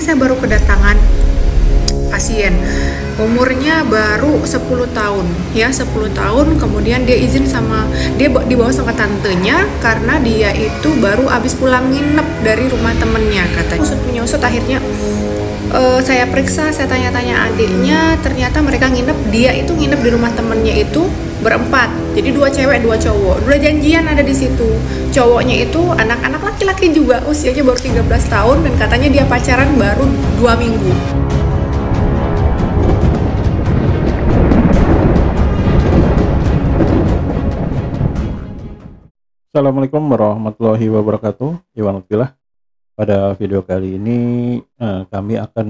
saya baru kedatangan pasien, umurnya baru 10 tahun ya, 10 tahun. Kemudian dia dibawa sama tantenya karena dia itu baru habis pulang nginep dari rumah temennya katanya. Usut akhirnya saya periksa, saya tanya-tanya adiknya, ternyata mereka dia itu nginep di rumah temennya itu berempat, jadi 2 cewek 2 cowok, udah janjian ada di situ. Cowoknya itu anak-anak laki-laki juga, usianya baru 13 tahun dan katanya dia pacaran baru 2 minggu. Assalamualaikum warahmatullahi wabarakatuh. Iwanillah. Pada video kali ini kami akan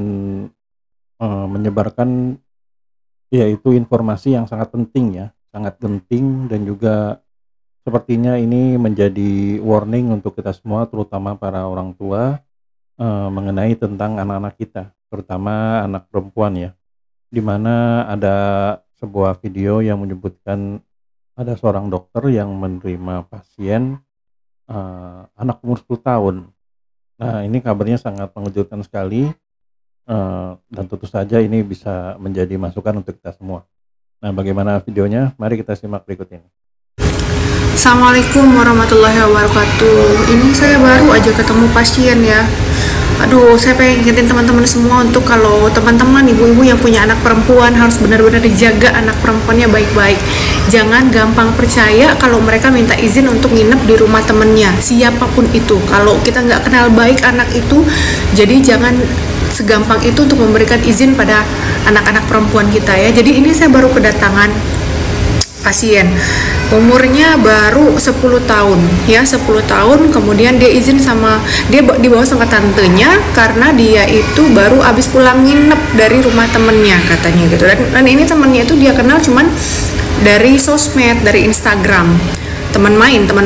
menyebarkan yaitu informasi yang sangat penting ya, sangat penting, dan juga sepertinya ini menjadi warning untuk kita semua, terutama para orang tua, mengenai tentang anak-anak kita, terutama anak perempuan ya, dimana ada sebuah video yang menyebutkan ada seorang dokter yang menerima pasien anak umur 10 tahun. Nah, ini kabarnya sangat mengejutkan sekali, dan tentu saja ini bisa menjadi masukan untuk kita semua. Nah, bagaimana videonya? Mari kita simak berikut ini. Assalamualaikum warahmatullahi wabarakatuh. Ini saya baru aja ketemu pasien ya. Aduh, saya pengen ingetin teman-teman semua untuk kalau teman-teman ibu-ibu yang punya anak perempuan harus benar-benar dijaga anak perempuannya baik-baik. Jangan gampang percaya kalau mereka minta izin untuk nginep di rumah temennya, siapapun itu. Kalau kita nggak kenal baik anak itu, jadi jangan segampang itu untuk memberikan izin pada anak-anak perempuan kita ya. Jadi ini saya baru kedatangan pasien, umurnya baru 10 tahun ya, 10 tahun. Kemudian dia dibawa sama tantenya karena dia itu baru habis pulang nginep dari rumah temennya katanya gitu. Dan ini temennya itu dia kenal cuman dari sosmed, dari Instagram, teman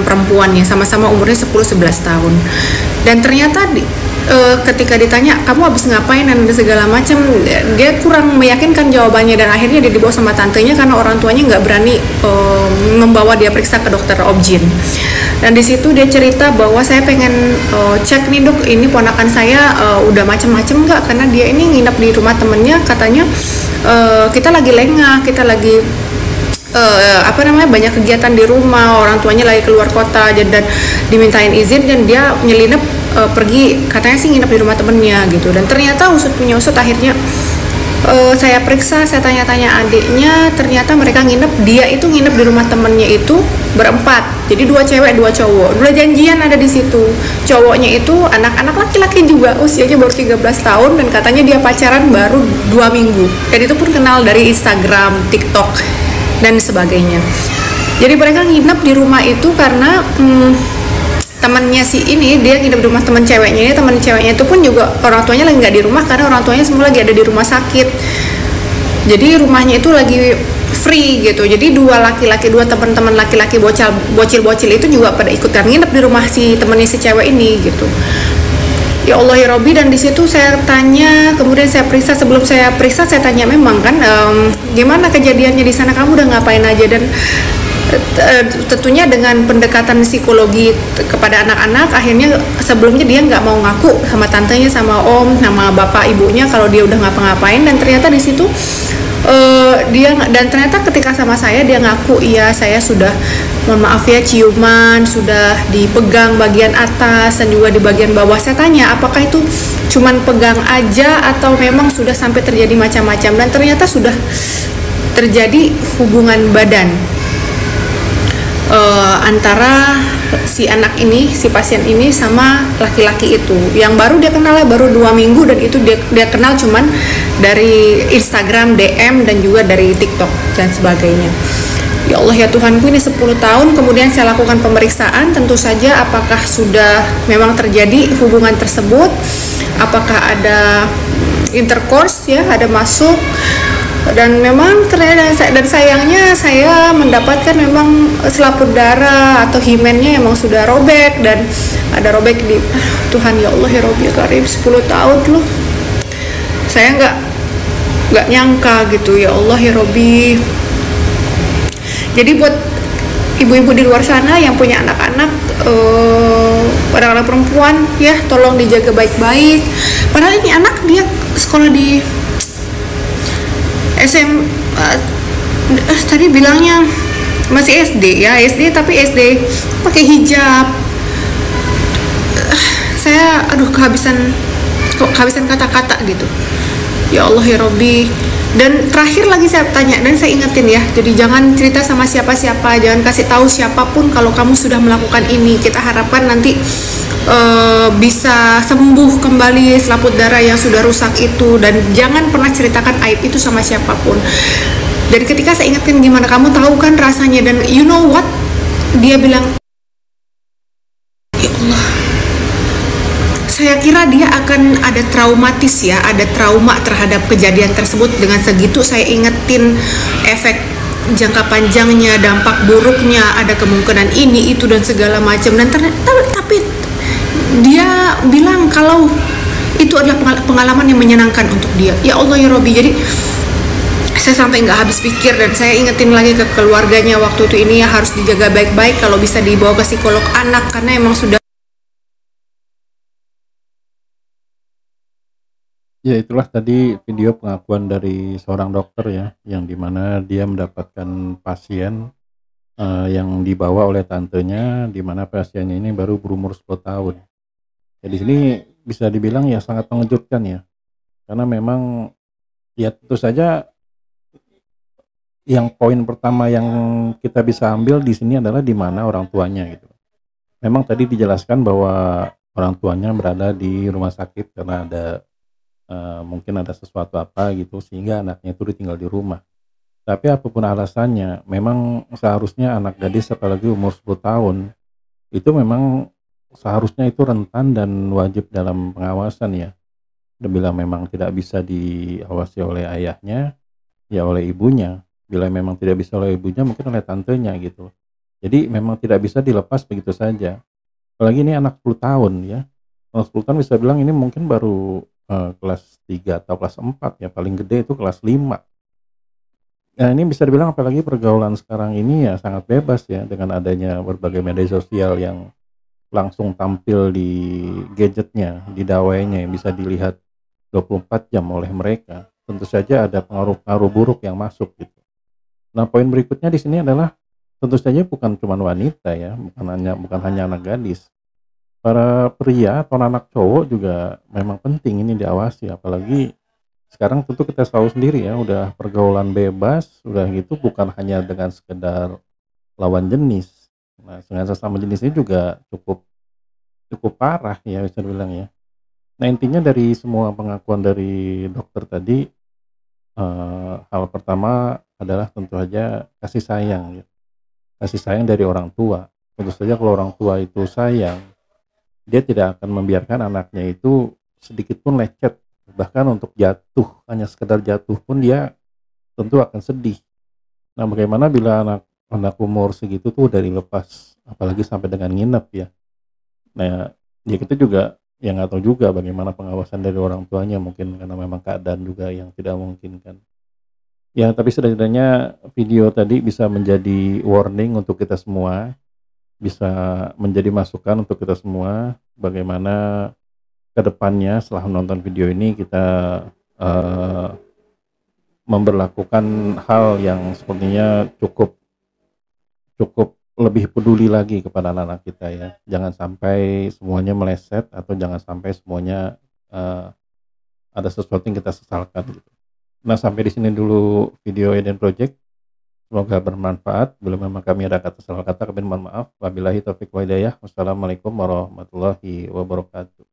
perempuannya, sama-sama umurnya 10-11 tahun. Dan ternyata ketika ditanya kamu habis ngapain dan segala macam, dia kurang meyakinkan jawabannya, dan akhirnya dia dibawa sama tantenya karena orang tuanya nggak berani membawa dia periksa ke dokter obgyn. Dan di situ dia cerita bahwa saya pengen cek nih dok, ini ponakan saya udah macem-macem nggak, karena dia ini nginep di rumah temennya, katanya kita lagi lengah, kita lagi banyak kegiatan di rumah, orang tuanya lagi keluar kota, dan dimintain izin dan dia nyelinap pergi, katanya sih nginep di rumah temennya gitu. Dan ternyata usut akhirnya saya periksa, saya tanya-tanya adiknya, ternyata mereka dia itu nginep di rumah temennya itu berempat, jadi 2 cewek 2 cowok, udah janjian ada di situ. Cowoknya itu anak-anak laki-laki juga, usianya baru 13 tahun dan katanya dia pacaran baru 2 minggu, dan itu pun kenal dari Instagram, TikTok dan sebagainya. Jadi mereka nginep di rumah itu karena temannya si ini, dia nginep di rumah teman ceweknya ini. Teman ceweknya itu pun juga orang tuanya lagi nggak di rumah karena orang tuanya semua lagi ada di rumah sakit. Jadi rumahnya itu lagi free gitu. Jadi 2 teman-teman laki-laki bocil itu juga pada ikutan nginep di rumah si temannya si cewek ini gitu. Ya Allah ya Robbi. Dan di situ saya tanya, kemudian saya periksa. Sebelum saya periksa saya tanya memang kan gimana kejadiannya di sana, kamu udah ngapain aja. Dan tentunya dengan pendekatan psikologi kepada anak-anak, akhirnya sebelumnya dia nggak mau ngaku sama tantenya, sama om, sama bapak ibunya kalau dia udah ngapa-ngapain. Dan ternyata di situ ternyata ketika sama saya dia ngaku, iya saya sudah, mohon maaf ya, ciuman, sudah dipegang bagian atas dan juga di bagian bawah. Saya tanya apakah itu cuman pegang aja atau memang sudah sampai terjadi macam-macam, dan ternyata sudah terjadi hubungan badan antara si anak ini, si pasien ini sama laki-laki itu yang baru dia kenal baru 2 minggu, dan itu dia kenal cuman dari Instagram, DM, dan juga dari TikTok dan sebagainya. Ya Allah ya Tuhanku, ini 10 tahun. Kemudian saya lakukan pemeriksaan, tentu saja apakah sudah memang terjadi hubungan tersebut, apakah ada intercourse ya, ada masuk. Dan memang ternyata, dan sayangnya saya mendapatkan memang selaput darah atau himennya memang sudah robek, dan ada robek di Tuhan ya Allah ya Robbi ya Karim, 10 tahun loh. Saya nggak nyangka gitu ya Allah ya Robbi. Jadi buat ibu-ibu di luar sana yang punya anak-anak, anak-anak perempuan ya, tolong dijaga baik-baik. Padahal ini anak dia sekolah di SM, tadi bilangnya masih SD ya, SD tapi SD pakai hijab. Saya kehabisan kata-kata gitu. Ya Allah ya Robbi. Dan terakhir lagi saya tanya dan saya ingetin ya, jadi jangan cerita sama siapa-siapa, jangan kasih tahu siapapun kalau kamu sudah melakukan ini. Kita harapkan nanti bisa sembuh kembali selaput darah yang sudah rusak itu, dan jangan pernah ceritakan aib itu sama siapapun. Dan ketika saya ingetin gimana kamu tahu kan rasanya, dan you know what dia bilang, ya Allah, saya kira dia akan ada traumatis ya, ada trauma terhadap kejadian tersebut. Dengan segitu saya ingetin efek jangka panjangnya, dampak buruknya, ada kemungkinan ini itu dan segala macam. Dan tapi dia bilang kalau itu adalah pengalaman yang menyenangkan untuk dia. Ya Allah ya Robbi. Jadi saya sampai nggak habis pikir, dan saya ingetin lagi ke keluarganya waktu itu, ini ya harus dijaga baik-baik, kalau bisa dibawa ke psikolog anak karena emang sudah. Ya itulah tadi video pengakuan dari seorang dokter ya, yang dimana dia mendapatkan pasien yang dibawa oleh tantenya, dimana pasiennya ini baru berumur 10 tahun. Jadi sini bisa dibilang ya sangat mengejutkan ya, karena memang ya tentu saja yang poin pertama yang kita bisa ambil di sini adalah di mana orang tuanya gitu. Memang tadi dijelaskan bahwa orang tuanya berada di rumah sakit karena ada mungkin ada sesuatu apa gitu sehingga anaknya itu ditinggal di rumah. Tapi apapun alasannya, memang seharusnya anak gadis apalagi umur 10 tahun itu memang seharusnya itu rentan dan wajib dalam pengawasan ya. Dan bila memang tidak bisa diawasi oleh ayahnya, ya oleh ibunya. Bila memang tidak bisa oleh ibunya, mungkin oleh tantenya gitu. Jadi memang tidak bisa dilepas begitu saja. Apalagi ini anak 10 tahun ya. Anak 10 tahun bisa bilang ini mungkin baru kelas 3 atau kelas 4 ya, paling gede itu kelas 5. Nah ini bisa dibilang apalagi pergaulan sekarang ini ya sangat bebas ya, dengan adanya berbagai media sosial yang langsung tampil di gadgetnya, di dawainya yang bisa dilihat 24 jam oleh mereka. Tentu saja ada pengaruh-pengaruh buruk yang masuk gitu. Nah poin berikutnya di sini adalah tentu saja bukan cuma wanita ya, bukan hanya anak gadis. Para pria atau anak cowok juga memang penting ini diawasi, apalagi sekarang tentu kita tahu sendiri ya, udah pergaulan bebas, udah gitu bukan hanya dengan sekedar lawan jenis. Nah, dengan sesama jenis ini juga cukup parah ya bisa dibilang ya. Nah, intinya dari semua pengakuan dari dokter tadi, hal pertama adalah tentu saja kasih sayang ya. Kasih sayang dari orang tua. Tentu saja kalau orang tua itu sayang, dia tidak akan membiarkan anaknya itu sedikit pun lecet, bahkan untuk jatuh, hanya sekedar jatuh pun dia tentu akan sedih. Nah bagaimana bila anak umur segitu tuh dari lepas, apalagi sampai dengan nginep ya. Nah ya kita juga yang nggak tahu juga bagaimana pengawasan dari orang tuanya, mungkin karena memang keadaan juga yang tidak memungkinkan. Ya tapi setidaknya video tadi bisa menjadi warning untuk kita semua, bisa menjadi masukan untuk kita semua bagaimana kedepannya setelah menonton video ini kita memberlakukan hal yang sepertinya cukup lebih peduli lagi kepada anak-anak kita ya. Jangan sampai semuanya meleset atau jangan sampai semuanya ada sesuatu yang kita sesalkan gitu. Nah sampai di sini dulu video Eden Project. Semoga bermanfaat. Bila memang kami ada kata salah kata, kami mohon maaf. Wabillahi taufiq wa hidayah. Wassalamualaikum warahmatullahi wabarakatuh.